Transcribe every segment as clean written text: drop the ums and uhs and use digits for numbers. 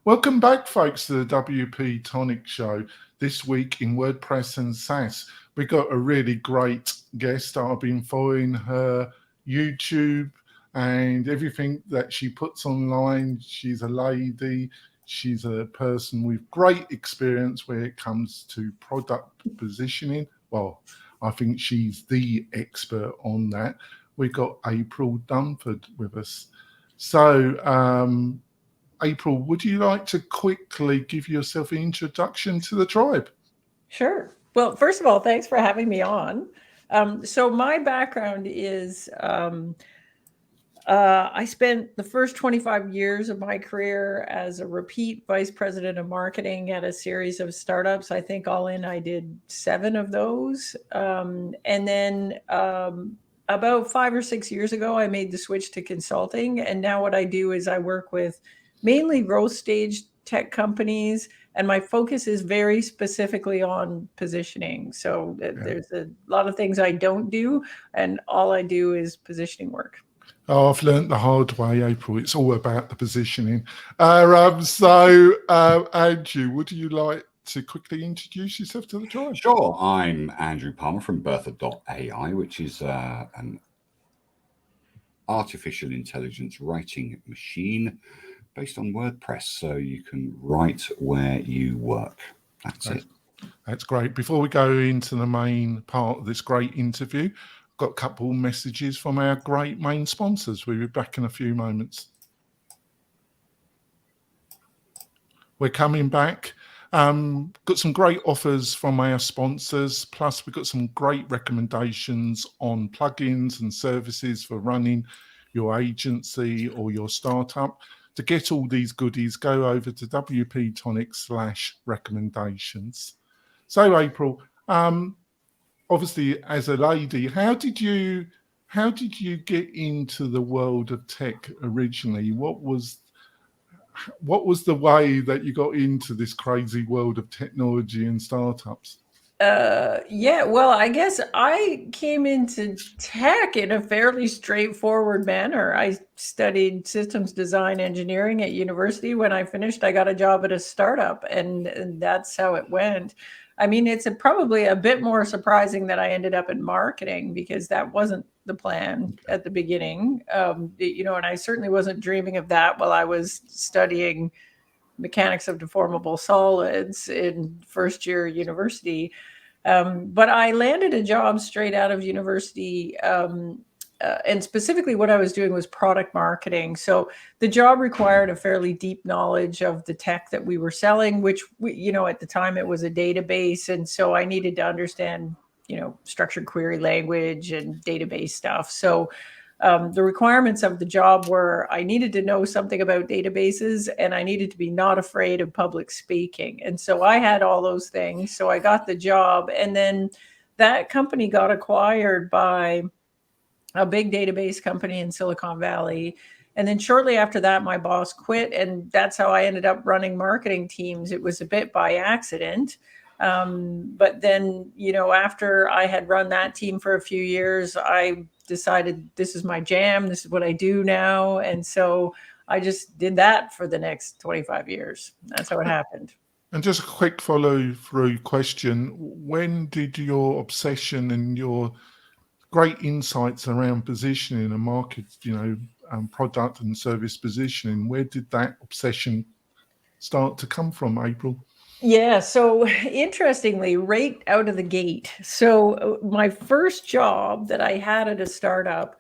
Welcome back, folks, to the WP-Tonic show. This week in WordPress and SaaS, we got a really great guest. I've been following her YouTube and everything that she puts online. She's a lady. She's a person with great experience where it comes to product positioning. Well, I think she's the expert on that. We've got April Dunford with us. So, April, would you like to quickly give yourself an introduction to the tribe? Sure. Well, first of all, thanks for having me on. So my background is I spent the first 25 years of my career as a repeat vice president of marketing at a series of startups. I think all in I did 7 of those. And then about 5 or 6 years ago, I made the switch to consulting. And now what I do is I work with mainly growth stage tech companies, and my focus is very specifically on positioning. So there's a lot of things I don't do, and all I do is positioning work. Oh, I've learnt the hard way, April. It's all about the positioning. Andrew, would you like to quickly introduce yourself to the tribe? Sure. I'm Andrew Palmer from Bertha.ai, which is an artificial intelligence writing machine based on WordPress, so you can write where you work. That's it. That's great. Before we go into the main part of this great interview, I've got a couple messages from our great main sponsors. We'll be back in a few moments. We're coming back. Got some great offers from our sponsors, plus we've got some great recommendations on plugins and services for running your agency or your startup. To get all these goodies, go over to WP-Tonic/recommendations. So, April, obviously as a lady, how did you get into the world of tech originally? What was the way that you got into this crazy world of technology and startups? Yeah, well, I guess I came into tech in a fairly straightforward manner. I studied systems design engineering at university. When I finished, I got a job at a startup, and that's how it went. I mean, it's probably a bit more surprising that I ended up in marketing, because that wasn't the plan at the beginning. And I certainly wasn't dreaming of that while I was studying mechanics of deformable solids in first year university. But I landed a job straight out of university. And specifically what I was doing was product marketing. So the job required a fairly deep knowledge of the tech that we were selling, which, at the time it was a database. And so I needed to understand, structured query language and database stuff. So the requirements of the job were I needed to know something about databases, and I needed to be not afraid of public speaking. And so I had all those things. So I got the job, and then that company got acquired by a big database company in Silicon Valley. And then shortly after that, my boss quit, and that's how I ended up running marketing teams. It was a bit by accident. But then, after I had run that team for a few years, I decided this is my jam. This is what I do now. And so I just did that for the next 25 years. That's how it happened. And just a quick follow-through question. When did your obsession and your great insights around positioning and market, product and service positioning, where did that obsession start to come from, April? Yeah, so interestingly, right out of the gate. So my first job that I had at a startup,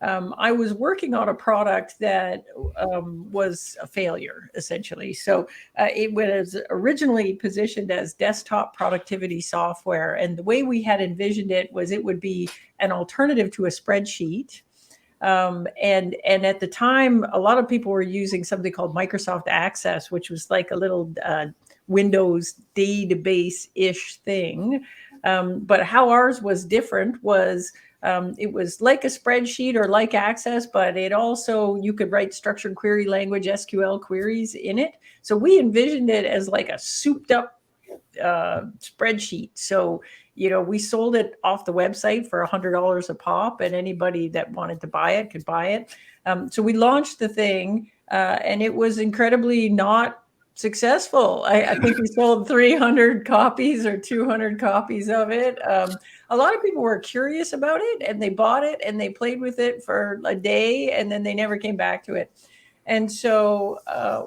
I was working on a product that was a failure, essentially. So it was originally positioned as desktop productivity software. And the way we had envisioned it was it would be an alternative to a spreadsheet. And at the time, a lot of people were using something called Microsoft Access, which was like a little Windows database-ish thing. But how ours was different was it was like a spreadsheet or like Access, but it also, you could write structured query language SQL queries in it. So we envisioned it as like a souped up spreadsheet. So, we sold it off the website for $100 a pop, and anybody that wanted to buy it could buy it. So we launched the thing, and it was incredibly not successful. I think we sold 300 copies or 200 copies of it. A lot of people were curious about it, and they bought it and they played with it for a day, and then they never came back to it. And so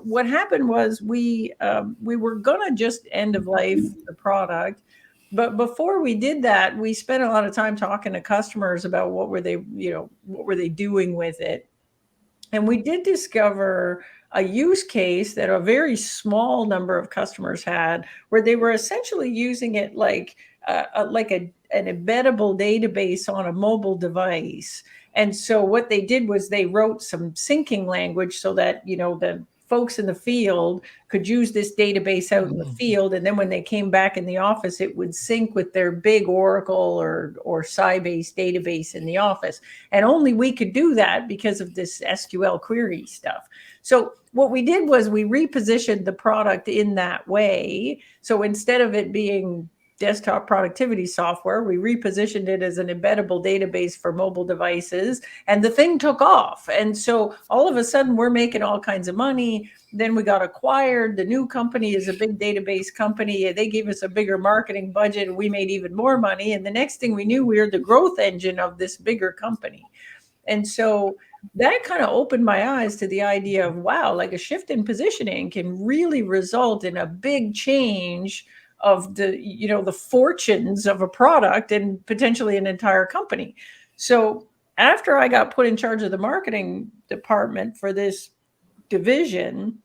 what happened was we were gonna just end of life the product. But before we did that, we spent a lot of time talking to customers about what were they doing with it. And we did discover a use case that a very small number of customers had, where they were essentially using it like an embeddable database on a mobile device. And so what they did was they wrote some syncing language so that, the folks in the field could use this database out in the field. And then when they came back in the office, it would sync with their big Oracle or Sybase database in the office. And only we could do that because of this SQL query stuff. So what we did was we repositioned the product in that way. So instead of it being desktop productivity software, we repositioned it as an embeddable database for mobile devices, and the thing took off. And so all of a sudden we're making all kinds of money. Then we got acquired. The new company is a big database company. They gave us a bigger marketing budget, and we made even more money. And the next thing we knew, we were the growth engine of this bigger company. And so that kind of opened my eyes to the idea of, wow, like a shift in positioning can really result in a big change of the fortunes of a product and potentially an entire company. So after I got put in charge of the marketing department for this division,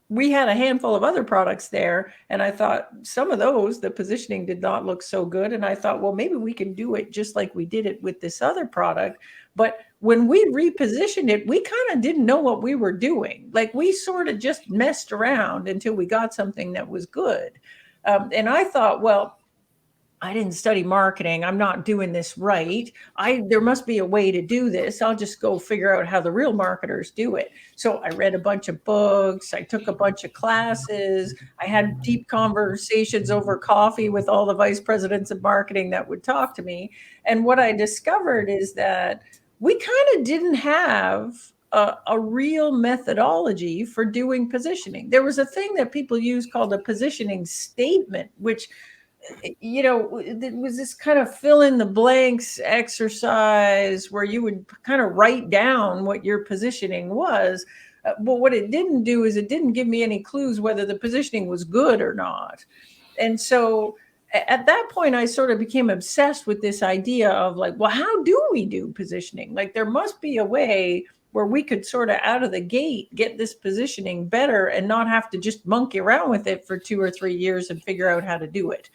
we had a handful of other products there. And I thought some of those, the positioning did not look so good. And I thought, well, maybe we can do it just like we did it with this other product. But when we repositioned it, we kind of didn't know what we were doing. Like, we sort of just messed around until we got something that was good. And I thought, well, I didn't study marketing. I'm not doing this right. There must be a way to do this. I'll just go figure out how the real marketers do it. So I read a bunch of books. I took a bunch of classes. I had deep conversations over coffee with all the vice presidents of marketing that would talk to me. And what I discovered is that we kind of didn't have a real methodology for doing positioning. There was a thing that people use called a positioning statement, which, it was this kind of fill in the blanks exercise where you would kind of write down what your positioning was. But what it didn't do is it didn't give me any clues whether the positioning was good or not. And so at that point, I sort of became obsessed with this idea of like, well, how do we do positioning? Like, there must be a way where we could sort of out of the gate get this positioning better and not have to just monkey around with it for 2 or 3 years and figure out how to do it.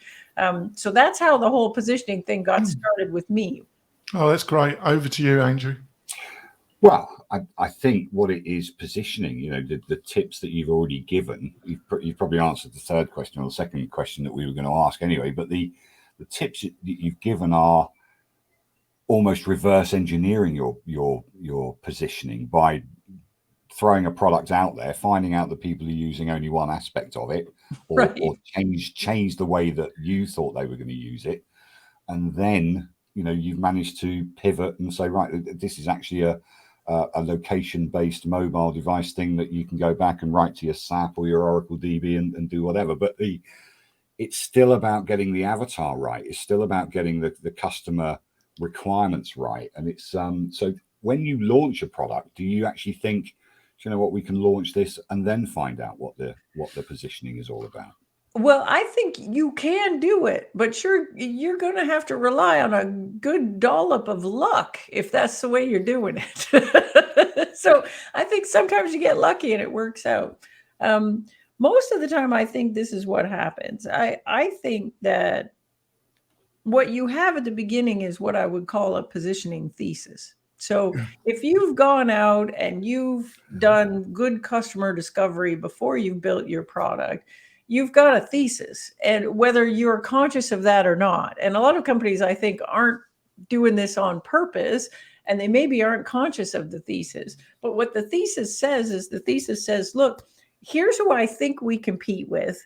So that's how the whole positioning thing got started with me. Oh, that's great. Over to you, Andrew. Well, I think what it is positioning, the tips that you've already given, you've probably answered the third question or the second question that we were going to ask anyway, but the tips that you've given are almost reverse engineering your positioning by throwing a product out there, finding out that people are using only one aspect of it, or, Right. or change the way that you thought they were going to use it. And then, you've managed to pivot and say, right, this is actually a location-based mobile device thing that you can go back and write to your SAP or your Oracle DB and do whatever. But it's still about getting the avatar right. It's still about getting the customer requirements right. And it's so when you launch a product, do you actually think, you know what, we can launch this and then find out what the positioning is all about? Well, I think you can do it, but you're going to have to rely on a good dollop of luck if that's the way you're doing it. So I think sometimes you get lucky and it works out. Most of the time, I think this is what happens. I think that what you have at the beginning is what I would call a positioning thesis. So if you've gone out and you've done good customer discovery before you've built your product, you've got a thesis, and whether you're conscious of that or not. And a lot of companies, I think, aren't doing this on purpose, and they maybe aren't conscious of the thesis. But what the thesis says is look, here's who I think we compete with.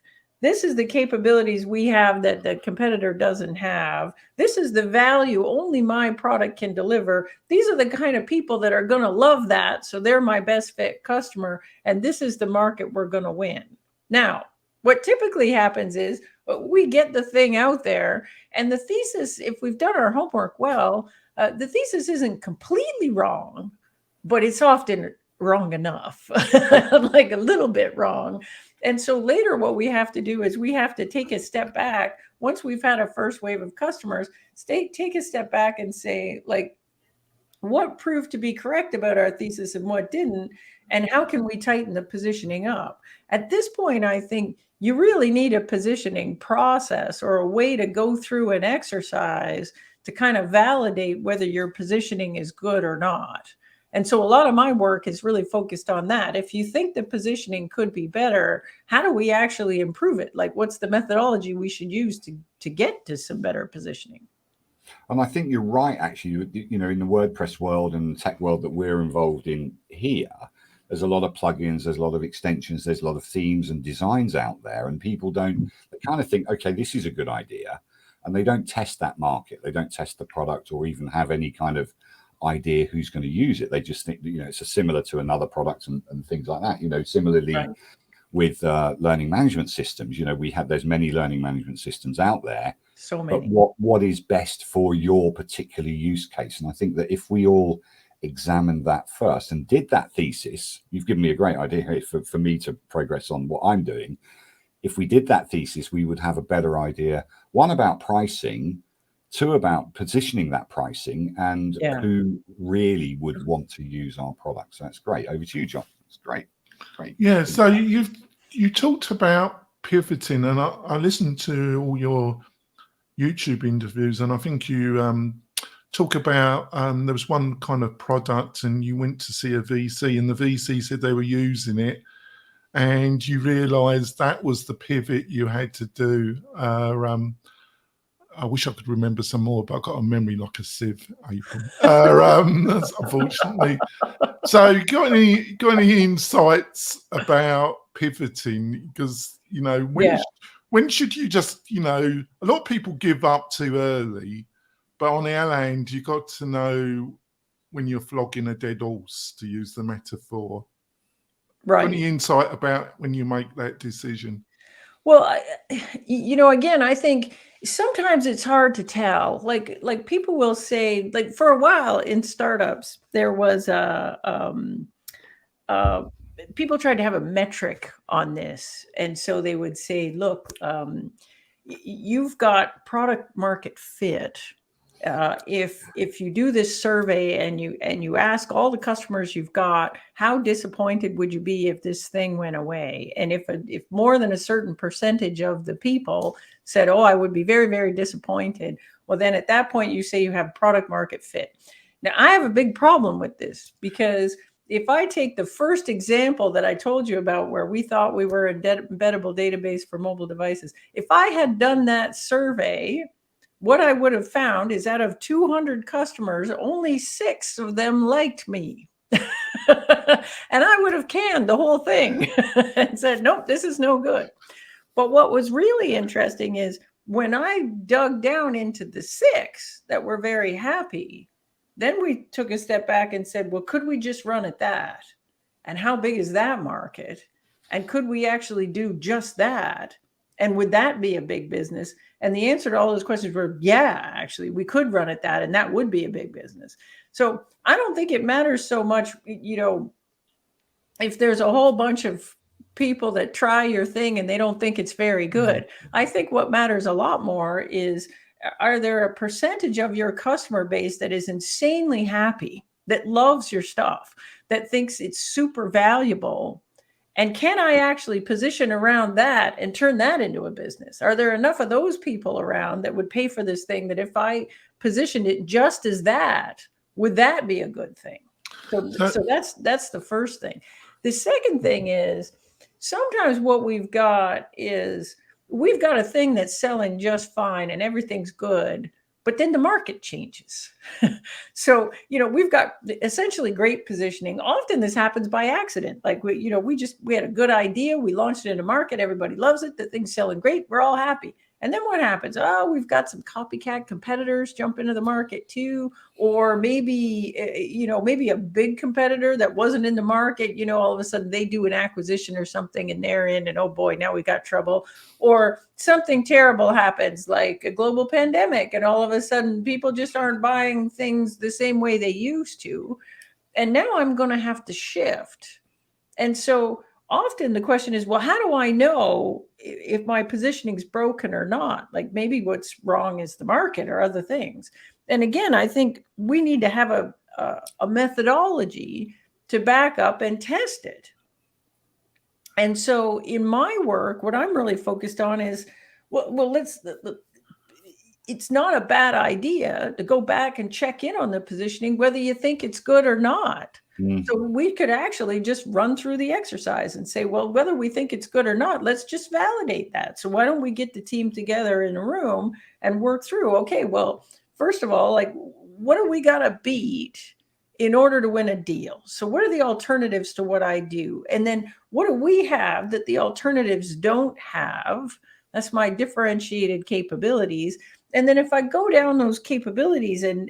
This is the capabilities we have that the competitor doesn't have. This is the value only my product can deliver. These are the kind of people that are going to love that. So they're my best fit customer. And this is the market we're going to win. Now, what typically happens is we get the thing out there, and the thesis, if we've done our homework well, the thesis isn't completely wrong, but it's often wrong enough, like a little bit wrong. And so later what we have to do is we have to take a step back. Once we've had a first wave of customers, take a step back and say, like, what proved to be correct about our thesis and what didn't, and how can we tighten the positioning up? At this point, I think you really need a positioning process or a way to go through an exercise to kind of validate whether your positioning is good or not. And so a lot of my work is really focused on that. If you think the positioning could be better, how do we actually improve it? Like, what's the methodology we should use to get to some better positioning? And I think you're right, actually. You know, in the WordPress world and the tech world that we're involved in here, there's a lot of plugins, there's a lot of extensions, there's a lot of themes and designs out there, and people they kind of think, okay, this is a good idea, and they don't test that market, they don't test the product, or even have any kind of idea who's going to use it. They just think that, you know, it's similar to another product and things like that. You know, similarly, right, with learning management systems, you know, there's many learning management systems out there. So many. But what is best for your particular use case? And I think that if we all examined that first and did that thesis, you've given me a great idea here for me to progress on what I'm doing. If we did that thesis, we would have a better idea, one, about pricing, two, about positioning that pricing, and who really would want to use our product. So that's great. Over to you, John. It's great. Great. Yeah. So you talked about pivoting, and I listened to all your YouTube interviews, and I think you talk about there was one kind of product, and you went to see a VC, and the VC said they were using it, and you realized that was the pivot you had to do. I wish I could remember some more, but I've got a memory like a sieve, April, unfortunately. So got any insights about pivoting? Because, you know, when should you just, you know, a lot of people give up too early, but on the other hand, you got to know when you're flogging a dead horse, to use the metaphor. Right. Any insight about when you make that decision? Well, you know, again, I think sometimes it's hard to tell. Like people will say, like, for a while in startups, there was people tried to have a metric on this. And so they would say, look, you've got product market fit. If you do this survey and you ask all the customers you've got, how disappointed would you be if this thing went away? And if more than a certain percentage of the people said, oh, I would be very, very disappointed, well, then at that point you say you have product market fit. Now, I have a big problem with this, because if I take the first example that I told you about, where we thought we were an embeddable database for mobile devices, if I had done that survey, what I would have found is, out of 200 customers, only 6 of them liked me. And I would have canned the whole thing and said, nope, this is no good. But what was really interesting is, when I dug down into the 6 that were very happy, then we took a step back and said, well, could we just run at that? And how big is that market? And could we actually do just that? And would that be a big business? And the answer to all those questions were, yeah, actually, we could run at that, and that would be a big business. So I don't think it matters so much, you know, if there's a whole bunch of people that try your thing and they don't think it's very good. I think what matters a lot more is, are there a percentage of your customer base that is insanely happy, that loves your stuff, that thinks it's super valuable? And can I actually position around that and turn that into a business? Are there enough of those people around that would pay for this thing, that if I positioned it just as that, would that be a good thing? So that's the first thing. The second thing is, sometimes what we've got is, we've got a thing that's selling just fine and everything's good, but then the market changes. So, we've got essentially great positioning. Often this happens by accident. Like we had a good idea. We launched it in the market. Everybody loves it. The thing's selling great. We're all happy. And then what happens? Oh, we've got some copycat competitors jump into the market too. Or maybe a big competitor that wasn't in the market, all of a sudden they do an acquisition or something and they're in, and oh boy, now we got trouble. Or something terrible happens, like a global pandemic, and all of a sudden people just aren't buying things the same way they used to. And now I'm going to have to shift. And so often the question is, well, how do I know if my positioning is broken or not? Like maybe what's wrong is the market or other things. And again, I think we need to have a methodology to back up and test it. And so in my work, what I'm really focused on is, it's not a bad idea to go back and check in on the positioning, whether you think it's good or not. So we could actually just run through the exercise and say, well, whether we think it's good or not, let's just validate that. So why don't we get the team together in a room and work through, okay, well, first of all, like, what do we got to beat in order to win a deal? So what are the alternatives to what I do? And then what do we have that the alternatives don't have? That's my differentiated capabilities. And then if I go down those capabilities and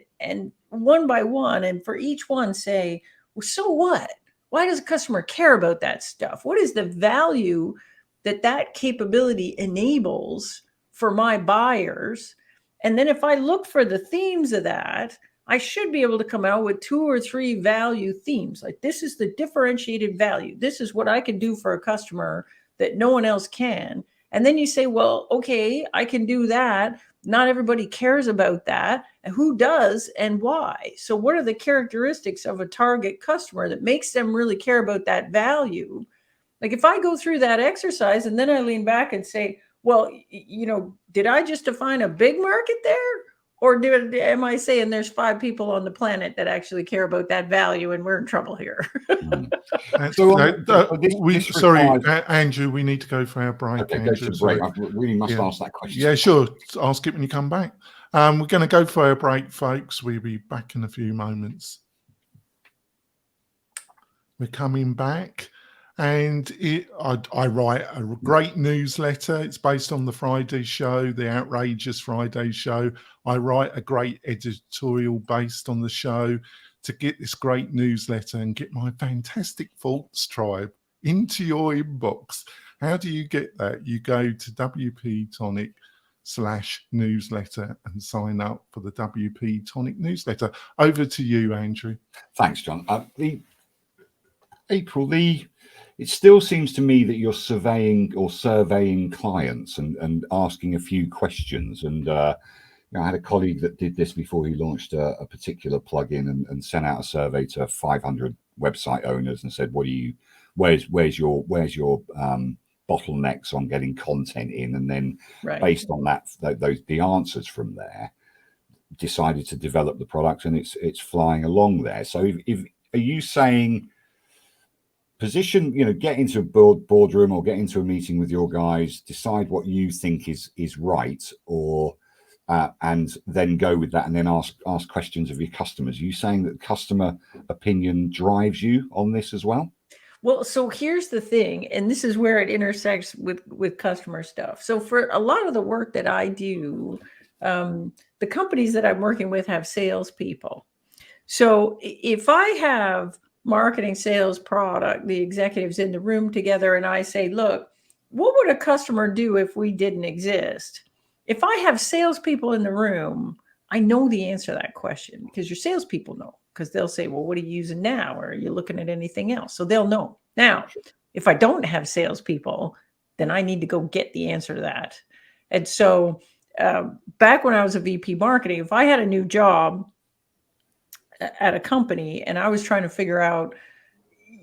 one by one, and for each one say, well, so what? Why does a customer care about that stuff? What is the value that capability enables for my buyers? And then if I look for the themes of that, I should be able to come out with 2 or 3 value themes. Like, this is the differentiated value. This is what I can do for a customer that no one else can. And then you say, well, okay, I can do that. Not everybody cares about that. And who does and why? So what are the characteristics of a target customer that makes them really care about that value? Like, if I go through that exercise and then I lean back and say, well, did I just define a big market there? Or am I saying there's 5 people on the planet that actually care about that value and we're in trouble here? Sorry, Andrew, we need to go for our break. Okay, Andrew, go to break. I really must ask that question. Yeah, sure. Ask it when you come back. We're going to go for our break, folks. We'll be back in a few moments. We're coming back. And I write a great newsletter. It's based on the Friday show, the Outrageous Friday show. I write a great editorial based on the show to get this great newsletter and get my fantastic Thoughts Tribe into your inbox. How do you get that? You go to WP-Tonic/newsletter and sign up for the WP-Tonic newsletter. Over to you, Andrew. Thanks, John. It still seems to me that you're surveying clients and asking a few questions. And I had a colleague that did this before he launched a particular plugin and sent out a survey to 500 website owners and said, where's your bottlenecks on getting content in? And then based on that, the answers from there, decided to develop the product, and it's flying along there. So are you saying, position, get into a boardroom or get into a meeting with your guys, decide what you think is right, or and then go with that, and then ask questions of your customers? Are you saying that customer opinion drives you on this as well? Well, so here's the thing, and this is where it intersects with customer stuff. So for a lot of the work that I do, the companies that I'm working with have salespeople. So if I have marketing, sales, product, the executives in the room together, and I say, look, what would a customer do if we didn't exist? If I have salespeople in the room, I know the answer to that question, because your salespeople know, because they'll say, well, what are you using now? Or are you looking at anything else? So they'll know. Now, if I don't have salespeople, then I need to go get the answer to that. And so back when I was a VP marketing, if I had a new job at a company and I was trying to figure out,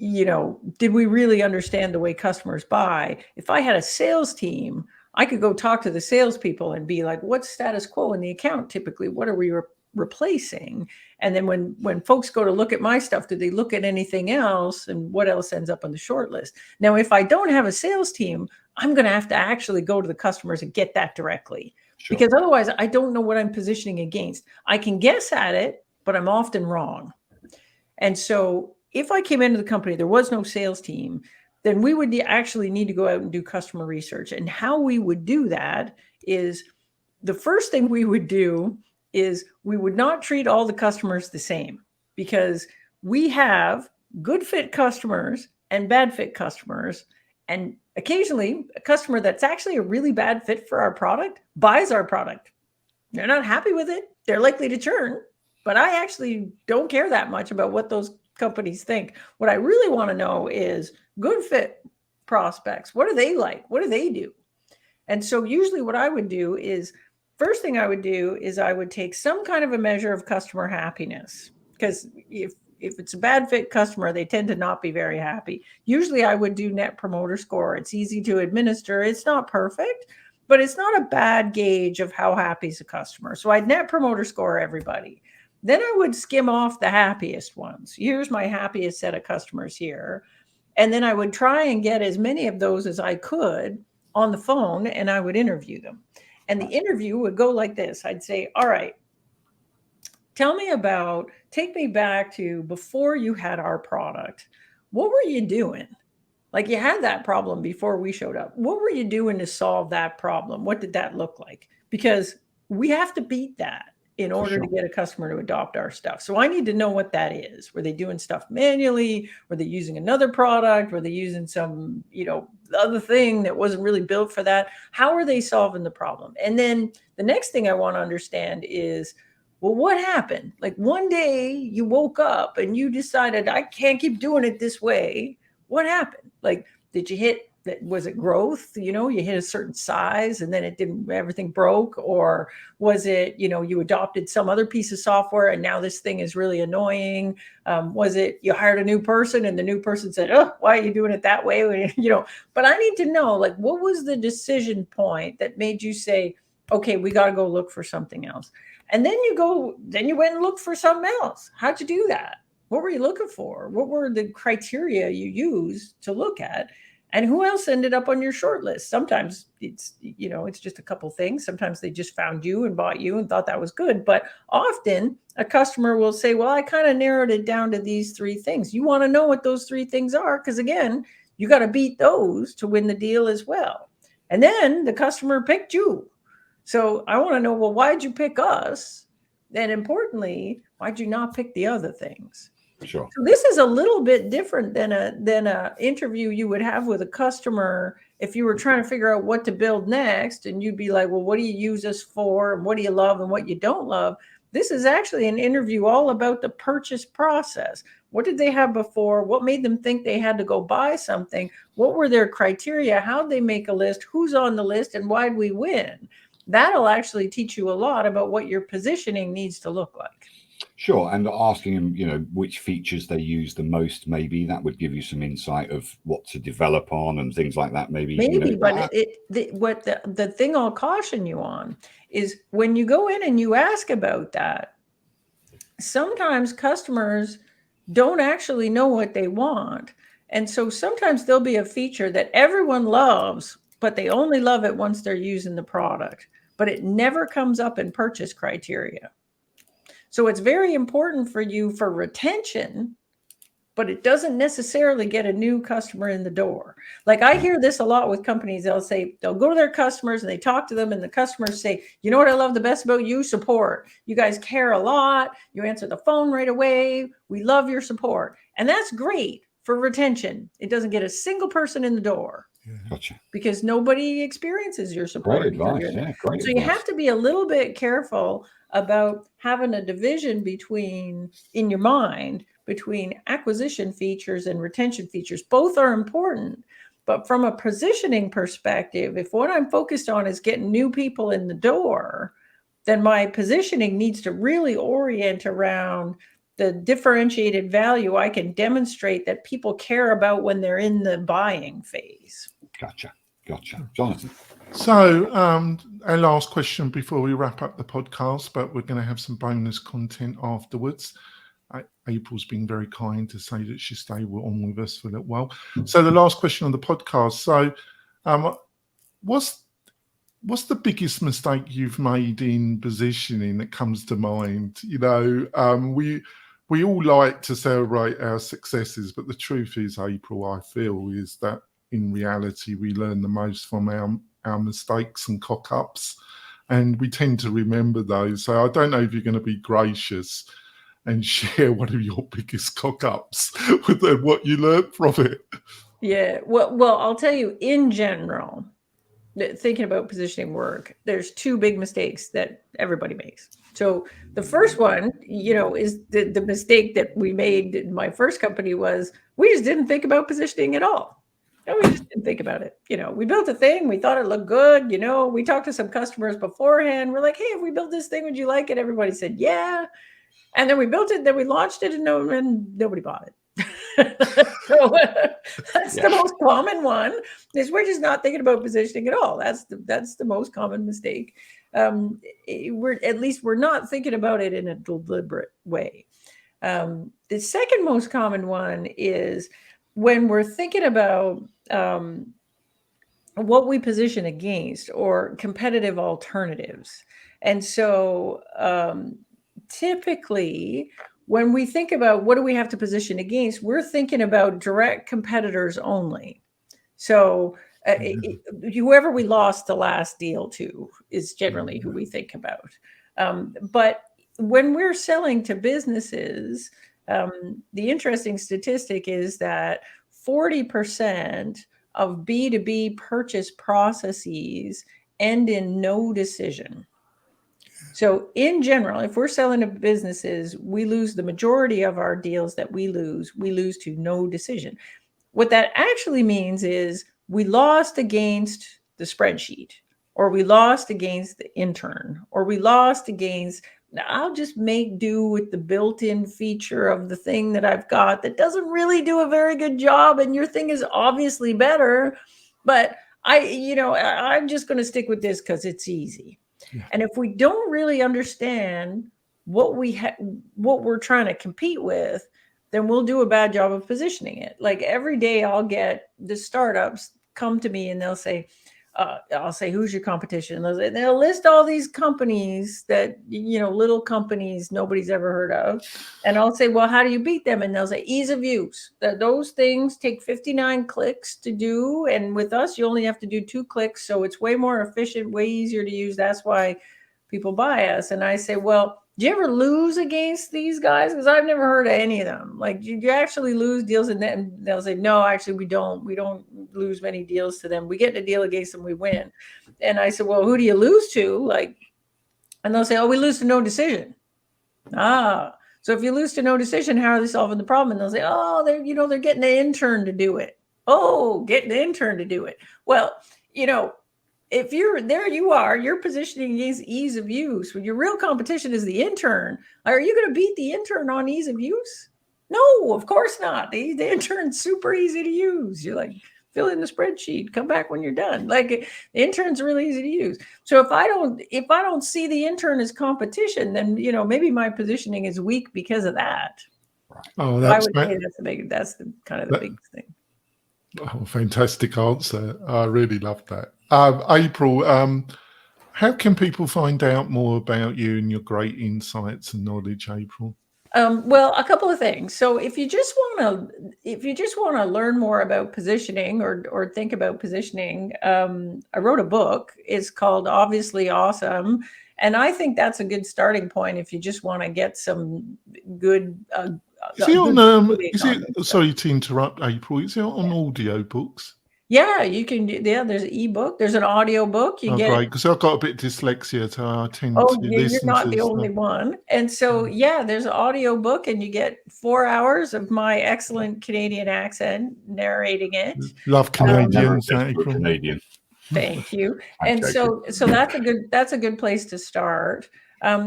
did we really understand the way customers buy? If I had a sales team, I could go talk to the salespeople and be like, what's status quo in the account typically? What are we replacing? And then when folks go to look at my stuff, do they look at anything else? And what else ends up on the short list? Now, if I don't have a sales team, I'm going to have to actually go to the customers and get that directly. Sure. because otherwise I don't know what I'm positioning against. I can guess at it, but I'm often wrong. And so if I came into the company, there was no sales team, then we would actually need to go out and do customer research. And how we would do that is, the first thing we would do is we would not treat all the customers the same, because we have good fit customers and bad fit customers. And occasionally a customer that's actually a really bad fit for our product buys our product. They're not happy with it. They're likely to churn, but I actually don't care that much about what those companies think. What I really want to know is good fit prospects. What are they like? What do they do? And so usually what I would do is, first thing I would do is I would take some kind of a measure of customer happiness, because if it's a bad fit customer, they tend to not be very happy. Usually I would do Net Promoter Score. It's easy to administer. It's not perfect, but it's not a bad gauge of how happy is a customer. So I'd Net Promoter Score everybody. Then I would skim off the happiest ones. Here's my happiest set of customers here. And then I would try and get as many of those as I could on the phone, and I would interview them. And the interview would go like this. I'd say, all right, take me back to before you had our product. What were you doing? Like, you had that problem before we showed up. What were you doing to solve that problem? What did that look like? Because we have to beat that in order to get a customer to adopt our stuff. So I need to know what that is. Were they doing stuff manually? Were they using another product? Were they using some, other thing that wasn't really built for that? How are they solving the problem? And then the next thing I want to understand is, well, what happened? Like, one day you woke up and you decided, I can't keep doing it this way. What happened? Like, did you hit that? Was it growth? You hit a certain size and then everything broke? Or was it, you adopted some other piece of software and now this thing is really annoying? Was it you hired a new person and the new person said, oh, why are you doing it that way? But I need to know, like, what was the decision point that made you say, okay, we got to go look for something else? And then you went and looked for something else. How'd you do that? What were you looking for? What were the criteria you used to look at? And who else ended up on your short list? Sometimes it's just a couple things. Sometimes they just found you and bought you and thought that was good. But often a customer will say, well, I kind of narrowed it down to these 3 things. You want to know what those 3 things are, because again, you got to beat those to win the deal as well. And then the customer picked you. So I want to know, well, why'd you pick us? And importantly, why'd you not pick the other things? Sure. So this is a little bit different than a interview you would have with a customer if you were trying to figure out what to build next, and you'd be like, well, what do you use us for? And what do you love and what you don't love? This is actually an interview all about the purchase process. What did they have before? What made them think they had to go buy something? What were their criteria? How'd they make a list? Who's on the list? And why'd we win? That'll actually teach you a lot about what your positioning needs to look like. Sure. And asking them, which features they use the most, maybe that would give you some insight of what to develop on and things like that. Maybe, but the thing I'll caution you on is, when you go in and you ask about that, sometimes customers don't actually know what they want. And so sometimes there'll be a feature that everyone loves, but they only love it once they're using the product, but it never comes up in purchase criteria. So it's very important for you for retention, but it doesn't necessarily get a new customer in the door. Like, I hear this a lot with companies. They'll go to their customers and they talk to them, and the customers say, you know what I love the best about you? Support. You guys care a lot. You answer the phone right away. We love your support. And that's great for retention. It doesn't get a single person in the door. Gotcha. Because nobody experiences your support. Great advice. Yeah, great so advice. You have to be a little bit careful about having a division in your mind between acquisition features and retention features. Both are important, but from a positioning perspective, if what I'm focused on is getting new people in the door, then my positioning needs to really orient around the differentiated value I can demonstrate that people care about when they're in the buying phase. Gotcha. Jonathan. So our last question before we wrap up the podcast, but we're going to have some bonus content afterwards. April's been very kind to say that she'll stay on with us for a little while. So the last question on the podcast. So what's the biggest mistake you've made in positioning that comes to mind? You know, we all like to celebrate our successes, but the truth is, April, I feel, is that in reality we learn the most from our mistakes and cock-ups, and we tend to remember those. So I don't know if you're going to be gracious and share one of your biggest cock-ups with what you learned from it. Yeah, well, I'll tell you, in general, thinking about positioning work, there's two big mistakes that everybody makes. So the first one, you know, is the mistake that we made in my first company was we just didn't think about positioning at all. And we just didn't think about it. You know, we built a thing, we thought it looked good. You know, we talked to some customers beforehand. We're like, hey, if we built this thing, would you like it? Everybody said, yeah. And then we built it, then we launched it, and nobody bought it. So that's the most common one, is we're just not thinking about positioning at all. That's the most common mistake. We're not thinking about it in a deliberate way. The second most common one is when we're thinking about what we position against or competitive alternatives. And so typically, when we think about what do we have to position against, we're thinking about direct competitors only. So whoever we lost the last deal to is generally who we think about. But when we're selling to businesses, the interesting statistic is that 40% of B2B purchase processes end in no decision. So in general, if we're selling to businesses, we lose the majority of our deals that we lose to no decision. What that actually means is we lost against the spreadsheet, or we lost against the intern, or we lost against, I'll just make do with the built-in feature of the thing that I've got that doesn't really do a very good job, and your thing is obviously better, but I'm just going to stick with this because it's easy. Yeah. And if we don't really understand what we're trying to compete with, then we'll do a bad job of positioning it. Like every day I'll get the startups come to me and they'll say, I'll say, who's your competition? And they'll list all these companies that, little companies nobody's ever heard of. And I'll say, well, how do you beat them? And they'll say, ease of use. Those things take 59 clicks to do. And with us, you only have to do 2 clicks. So it's way more efficient, way easier to use. That's why people buy us. And I say, well, do you ever lose against these guys? Because I've never heard of any of them. Like, do you actually lose deals? And then they'll say, no, actually, we don't. We don't lose many deals to them. We get in a deal against them, we win. And I said, well, who do you lose to? And they'll say, oh, we lose to no decision. So if you lose to no decision, how are they solving the problem? And they'll say, oh, they're getting an intern to do it. Oh, getting an intern to do it. Well, if you're positioning against ease of use. When your real competition is the intern. Are you going to beat the intern on ease of use? No, of course not. The intern's super easy to use. You're like, fill in the spreadsheet, come back when you're done. Like, the intern's really easy to use. So if I don't see the intern as competition, then maybe my positioning is weak because of that. Oh, I would say that's the kind of the biggest thing. Oh, fantastic answer. I really love that. April, how can people find out more about you and your great insights and knowledge, April? Well, a couple of things. So if you just want to learn more about positioning or think about positioning, I wrote a book. It's called Obviously Awesome. And I think that's a good starting point if you just want to get some good sorry to interrupt, April. Is it on audio books? Yeah, you can. Yeah, there's an ebook. There's an audio book. You get great, because I've got a bit of dyslexia, so I tend to listen. You're not the only one. And so, there's an audio book, and you get 4 hours of my excellent Canadian accent narrating it. Love Canadians, April. Canadian. Thank you. And so that's a good place to start.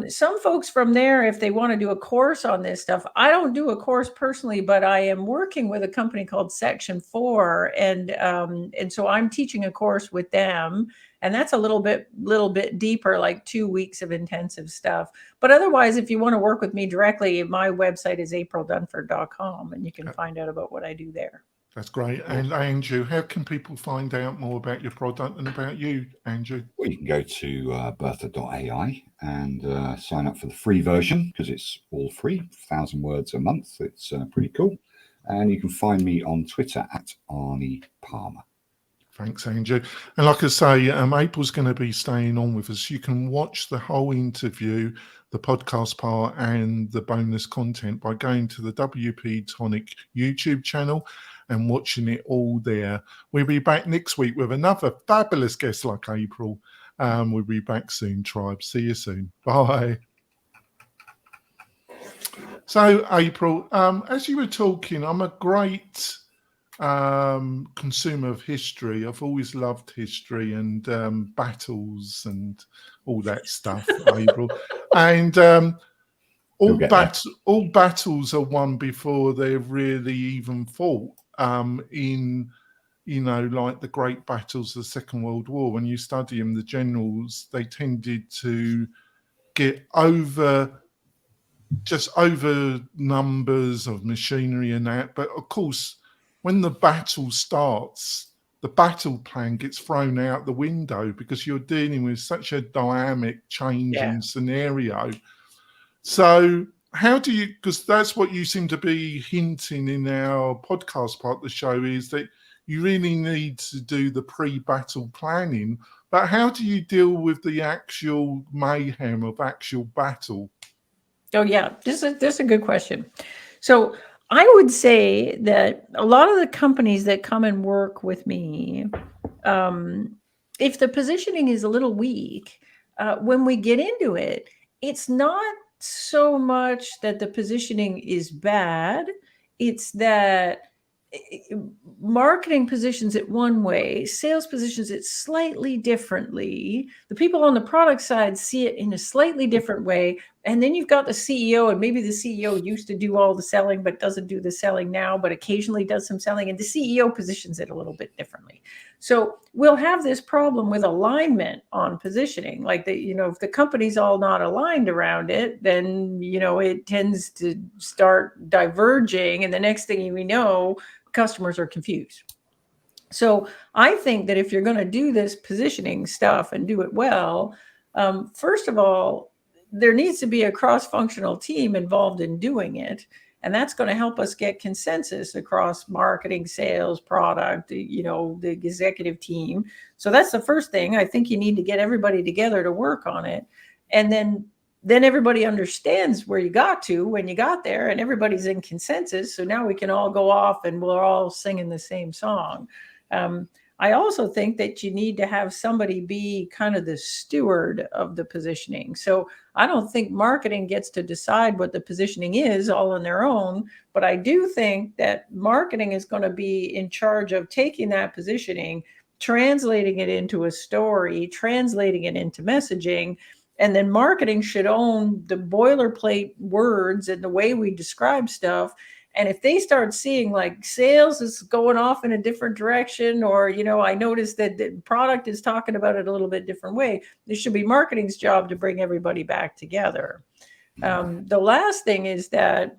Some folks from there, if they want to do a course on this stuff, I don't do a course personally, but I am working with a company called Section 4, and so I'm teaching a course with them, and that's a little bit deeper, like 2 weeks of intensive stuff. But otherwise, if you want to work with me directly, my website is aprildunford.com, and you can find out about what I do there. That's great. And Andrew, how can people find out more about your product and about you, Andrew? Well, you can go to bertha.ai and sign up for the free version, because it's all free, 1,000 words a month. It's pretty cool. And you can find me on Twitter at Arnie Palmer. Thanks, Andrew. And like I say, April's going to be staying on with us. You can watch the whole interview, the podcast part, and the bonus content by going to the WP-Tonic YouTube channel and watching it all there. We'll be back next week with another fabulous guest like April. We'll be back soon, tribe. See you soon. Bye. So, April, as you were talking, I'm a great consumer of history. I've always loved history and battles and all that stuff, April. And all battles are won before they're really even fought. In, you know, like the great battles of the Second World War, when you study them, the generals, they tended to get just over numbers of machinery and that. But of course, when the battle starts, the battle plan gets thrown out the window because you're dealing with such a dynamic, changing scenario. So how do you, because that's what you seem to be hinting in our podcast part of the show, is that you really need to do the pre-battle planning. But how do you deal with the actual mayhem of actual battle? Oh, yeah, this is a good question. So I would say that a lot of the companies that come and work with me, if the positioning is a little weak, when we get into it, it's not so much that the positioning is bad. It's that marketing positions it one way, sales positions it slightly differently. The people on the product side see it in a slightly different way. And then you've got the CEO, and maybe the CEO used to do all the selling, but doesn't do the selling now, but occasionally does some selling. And the CEO positions it a little bit differently. So we'll have this problem with alignment on positioning. Like if the company's all not aligned around it, then, it tends to start diverging. And the next thing we know, customers are confused. So I think that if you're going to do this positioning stuff and do it well, first of all, there needs to be a cross-functional team involved in doing it. And that's going to help us get consensus across marketing, sales, product, the executive team. So that's the first thing. I think you need to get everybody together to work on it. And then everybody understands where you got to when you got there, and everybody's in consensus. So now we can all go off and we're all singing the same song. I also think that you need to have somebody be kind of the steward of the positioning. So I don't think marketing gets to decide what the positioning is all on their own, but I do think that marketing is going to be in charge of taking that positioning, translating it into a story, translating it into messaging. And then marketing should own the boilerplate words and the way we describe stuff. And if they start seeing like sales is going off in a different direction, or, I noticed that the product is talking about it a little bit different way, it should be marketing's job to bring everybody back together. The last thing is that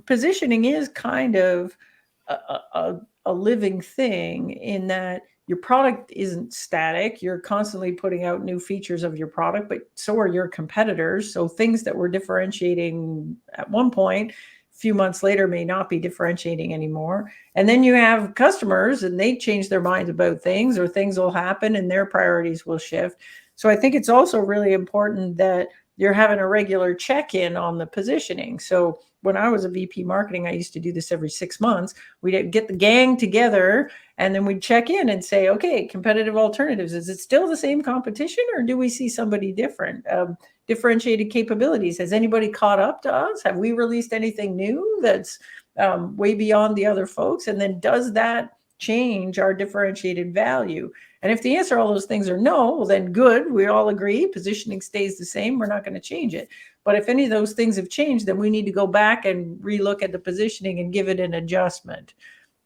positioning is kind of a living thing, in that your product isn't static. You're constantly putting out new features of your product, but so are your competitors. So things that were differentiating at one point, few months later may not be differentiating anymore. And then you have customers and they change their minds about things, or things will happen and their priorities will shift. So I think it's also really important that you're having a regular check-in on the positioning. So when I was a VP marketing, I used to do this every 6 months. We'd get the gang together and then we'd check in and say, okay, competitive alternatives, is it still the same competition, or do we see somebody different? Differentiated capabilities. Has anybody caught up to us? Have we released anything new that's way beyond the other folks? And then does that change our differentiated value? And if the answer to all those things are no, well, then good. We all agree positioning stays the same. We're not going to change it. But if any of those things have changed, then we need to go back and relook at the positioning and give it an adjustment.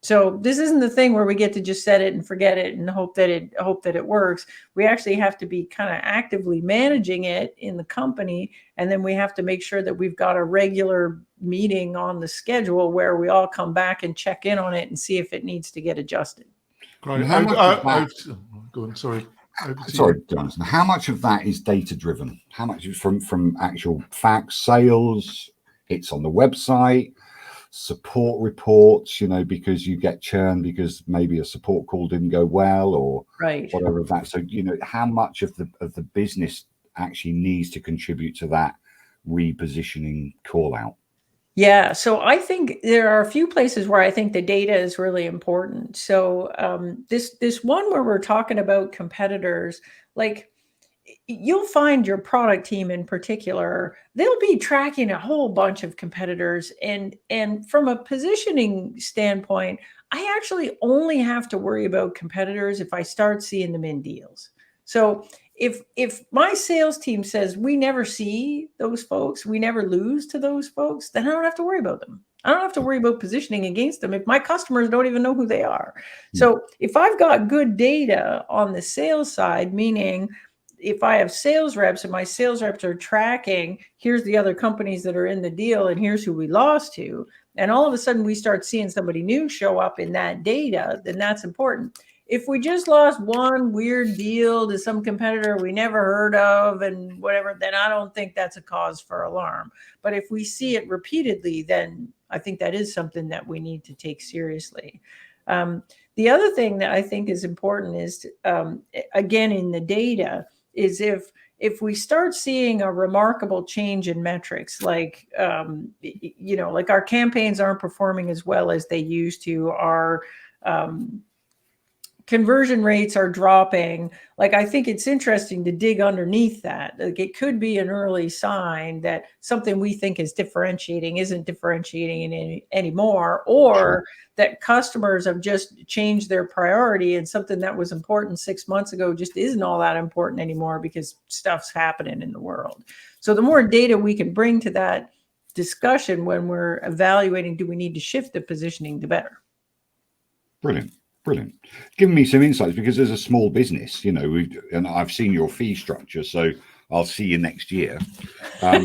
So this isn't the thing where we get to just set it and forget it and hope that it works. We actually have to be kind of actively managing it in the company. And then we have to make sure that we've got a regular meeting on the schedule where we all come back and check in on it and see if it needs to get adjusted. Great. Go on, sorry. Sorry, Jonathan. How much of that is data driven? How much is from actual facts, sales, hits on the website, support reports, because you get churn because maybe a support call didn't go well or whatever of that. So, how much of the business actually needs to contribute to that repositioning call out? Yeah, so I think there are a few places where I think the data is really important. So this one where we're talking about competitors, like you'll find your product team in particular, they'll be tracking a whole bunch of competitors. And from a positioning standpoint, I actually only have to worry about competitors if I start seeing them in deals. So if my sales team says we never see those folks, we never lose to those folks, then I don't have to worry about them. I don't have to worry about positioning against them if my customers don't even know who they are. So if I've got good data on the sales side, meaning if I have sales reps and my sales reps are tracking, here's the other companies that are in the deal and here's who we lost to, and all of a sudden we start seeing somebody new show up in that data, then that's important. If we just lost one weird deal to some competitor we never heard of and whatever, then I don't think that's a cause for alarm. But if we see it repeatedly, then I think that is something that we need to take seriously. The other thing that I think is important is, again, in the data, is if we start seeing a remarkable change in metrics, like, like our campaigns aren't performing as well as they used to, our conversion rates are dropping. Like, I think it's interesting to dig underneath that. Like, it could be an early sign that something we think is differentiating isn't differentiating anymore, or that customers have just changed their priority and something that was important 6 months ago just isn't all that important anymore because stuff's happening in the world. So the more data we can bring to that discussion when we're evaluating, do we need to shift the positioning, the better. Brilliant. Giving me some insights, because as a small business, and I've seen your fee structure, so I'll see you next year. But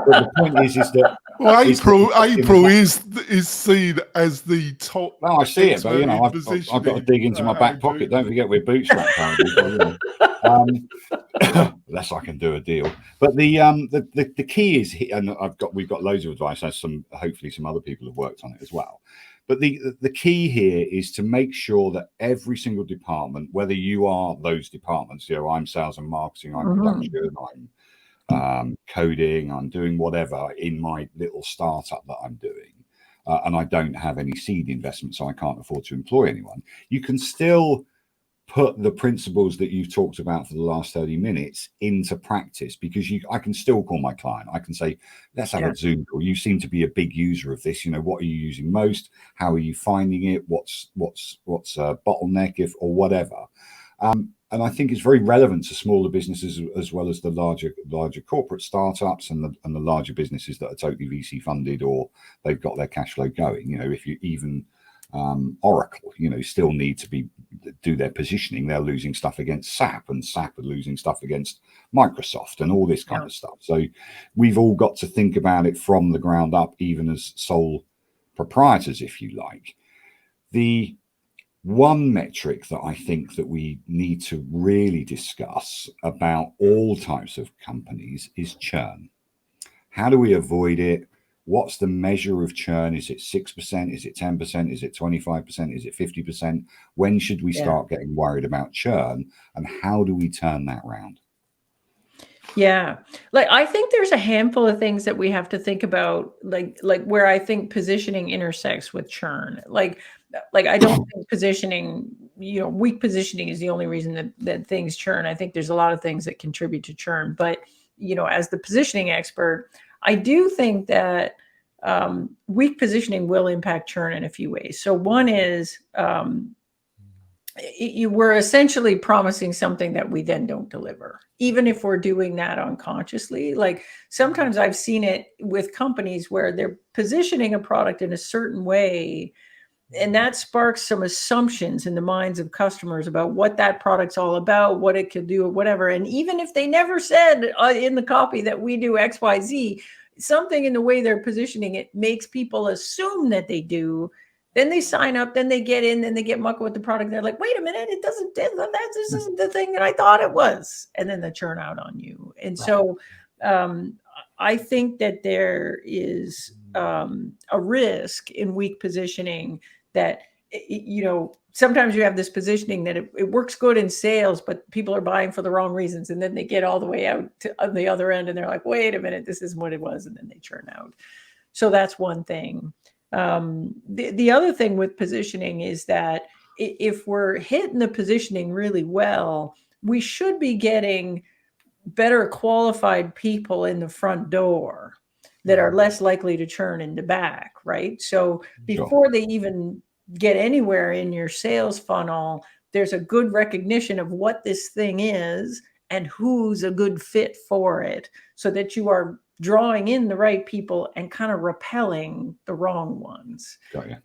the point is that April is seen as the top. No, I see it, but I've got to dig into my back pocket. Don't forget we're bootstrapped. Unless I can do a deal. But the key is, and we've got loads of advice, as hopefully some other people have worked on it as well. But the key here is to make sure that every single department, whether you are those departments, I'm sales and marketing, I'm production, I'm coding, I'm doing whatever in my little startup that I'm doing, and I don't have any seed investment, so I can't afford to employ anyone, you can still put the principles that you've talked about for the last 30 minutes into practice, because I can still call my client. I can say, let's have a Zoom call. You seem to be a big user of this. What are you using most? How are you finding it? What's a bottleneck or whatever? And I think it's very relevant to smaller businesses as well as the larger corporate startups and the larger businesses that are totally VC funded, or they've got their cash flow going. If you even Oracle, still need to do their positioning. They're losing stuff against SAP, and SAP are losing stuff against Microsoft and all this kind of stuff. So we've all got to think about it from the ground up, even as sole proprietors, if you like. The one metric that I think that we need to really discuss about all types of companies is churn. How do we avoid it? What's the measure of churn? Is it 6%? Is it 10%? Is it 25%? Is it 50%? When should we start getting worried about churn, and how do we turn that around? Yeah, I think there's a handful of things that we have to think about, like where I think positioning intersects with churn. Like I don't think positioning, weak positioning is the only reason that things churn. I think there's a lot of things that contribute to churn, but as the positioning expert, I do think that weak positioning will impact churn in a few ways. So one is you were essentially promising something that we then don't deliver, even if we're doing that unconsciously. Like sometimes I've seen it with companies where they're positioning a product in a certain way, and that sparks some assumptions in the minds of customers about what that product's all about, what it could do, or whatever. And even if they never said in the copy that we do XYZ, something in the way they're positioning it makes people assume that they do. Then they sign up, then they get in, then they get mucked with the product. They're like, wait a minute, this isn't the thing that I thought it was. And then they churn out on you. And so I think that there is a risk in weak positioning that, sometimes you have this positioning that it works good in sales, but people are buying for the wrong reasons. And then they get all the way out to on the other end and they're like, wait a minute, this isn't what it was. And then they churn out. So that's one thing. The other thing with positioning is that if we're hitting the positioning really well, we should be getting better qualified people in the front door that are less likely to churn in the back, right? So before they even get anywhere in your sales funnel, there's a good recognition of what this thing is and who's a good fit for it, so that you are drawing in the right people and kind of repelling the wrong ones.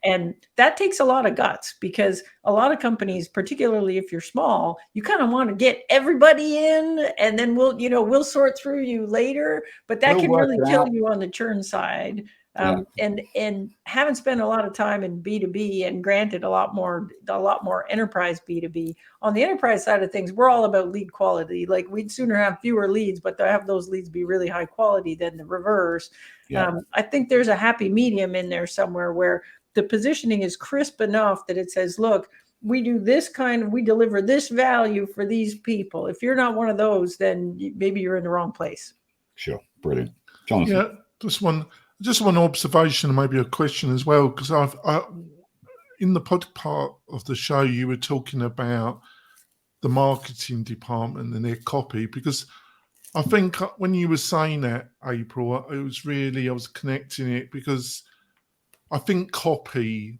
And that takes a lot of guts, because a lot of companies, particularly if you're small, you kind of want to get everybody in and then we'll sort through you later, but that can really kill you on the churn side. And haven't spent a lot of time in B2B, and granted a lot more enterprise B2B. On the enterprise side of things, we're all about lead quality. Like we'd sooner have fewer leads, but to have those leads be really high quality than the reverse. I think there's a happy medium in there somewhere where the positioning is crisp enough that it says, look, we do we deliver this value for these people. If you're not one of those, then maybe you're in the wrong place. Sure. Brilliant. Jonathan. Yeah, just one observation and maybe a question as well, because in the pod part of the show, you were talking about the marketing department and their copy, because I think when you were saying that, April, I was connecting it, because I think copy,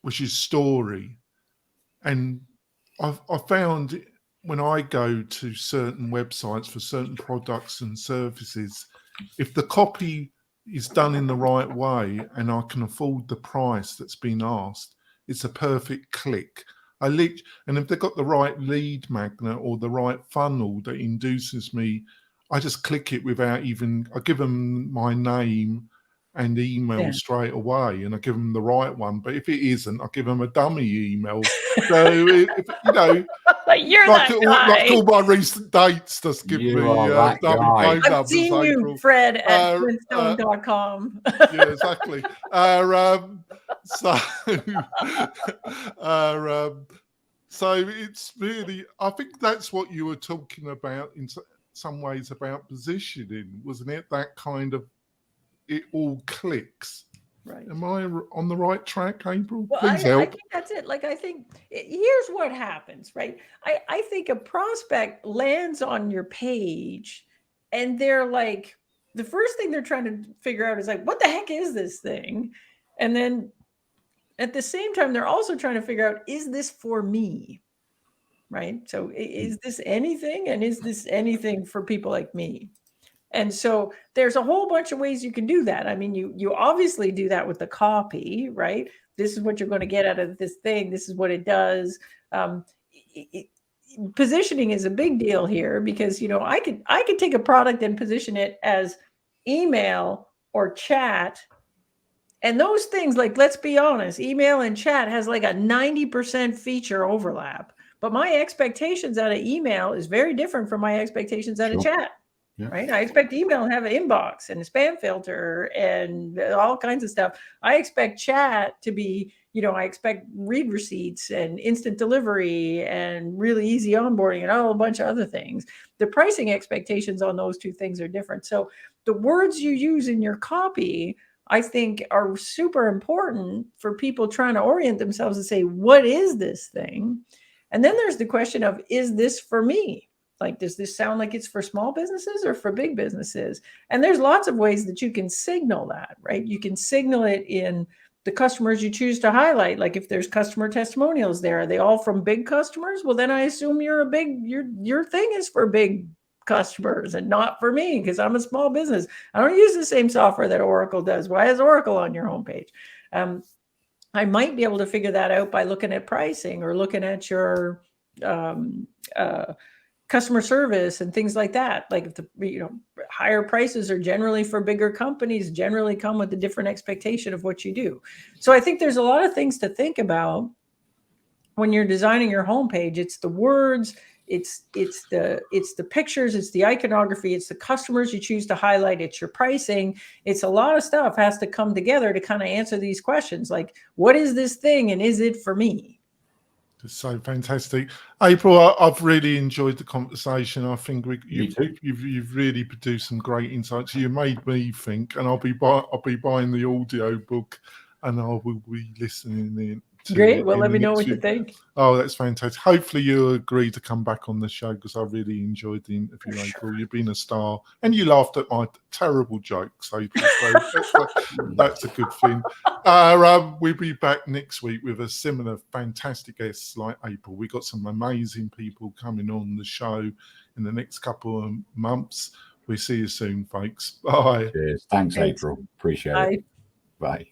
which is story, and I found when I go to certain websites for certain products and services, if the copy is done in the right way and I can afford the price that's been asked, it's a perfect click. And if they've got the right lead magnet or the right funnel that induces me, I just click it without I give them my name and email straight away, and I give them the right one. But if it isn't, I give them a dummy email. So you're like all my recent dates just give me dummy phone numbers. I've seen you, Fred, at Flintstone.com. Yeah, exactly. So it's really, I think that's what you were talking about in some ways about positioning, wasn't it? That kind of, it all clicks. Right. Am I on the right track, April? Well, Please help. I think that's it. Like, I think here's what happens, right? I think a prospect lands on your page and they're like, the first thing they're trying to figure out is like, what the heck is this thing? And then at the same time, they're also trying to figure out, is this for me? Right? So is this anything? And is this anything for people like me? And so there's a whole bunch of ways you can do that. I mean, you obviously do that with the copy, right? This is what you're going to get out of this thing. This is what it does. Positioning is a big deal here, because, I could take a product and position it as email or chat. And those things, like, let's be honest, email and chat has like a 90% feature overlap. But my expectations out of email is very different from my expectations out of chat. Yeah. Right. I expect email to have an inbox and a spam filter and all kinds of stuff. I expect chat to be, I expect read receipts and instant delivery and really easy onboarding and a bunch of other things. The pricing expectations on those two things are different. So the words you use in your copy, I think, are super important for people trying to orient themselves and say, what is this thing? And then there's the question of, is this for me? Like, does this sound like it's for small businesses or for big businesses? And there's lots of ways that you can signal that, right? You can signal it in the customers you choose to highlight. Like if there's customer testimonials there, are they all from big customers? Well, then I assume your thing is for big customers and not for me, because I'm a small business. I don't use the same software that Oracle does. Why is Oracle on your homepage? I might be able to figure that out by looking at pricing or looking at your customer service and things like that. Like if the higher prices are generally for bigger companies, generally come with a different expectation of what you do. So I think there's a lot of things to think about when you're designing your homepage. It's the words, it's the pictures, it's the iconography, it's the customers you choose to highlight, it's your pricing. It's a lot of stuff has to come together to kind of answer these questions. Like, what is this thing and is it for me? It's so fantastic, April. I've really enjoyed the conversation. I think you've really produced some great insights. You made me think, and I'll be buying the audio book, and I will be listening in. Great. Well, let me know what you think. Oh, that's fantastic. Hopefully you'll agree to come back on the show, because I really enjoyed the interview, April. Sure. You've been a star, and you laughed at my terrible jokes, April. So that's a good thing. We'll be back next week with a similar fantastic guests like April. We've got some amazing people coming on the show in the next couple of months. We'll see you soon, folks. Bye. Cheers. Thanks, April. Appreciate it. Bye.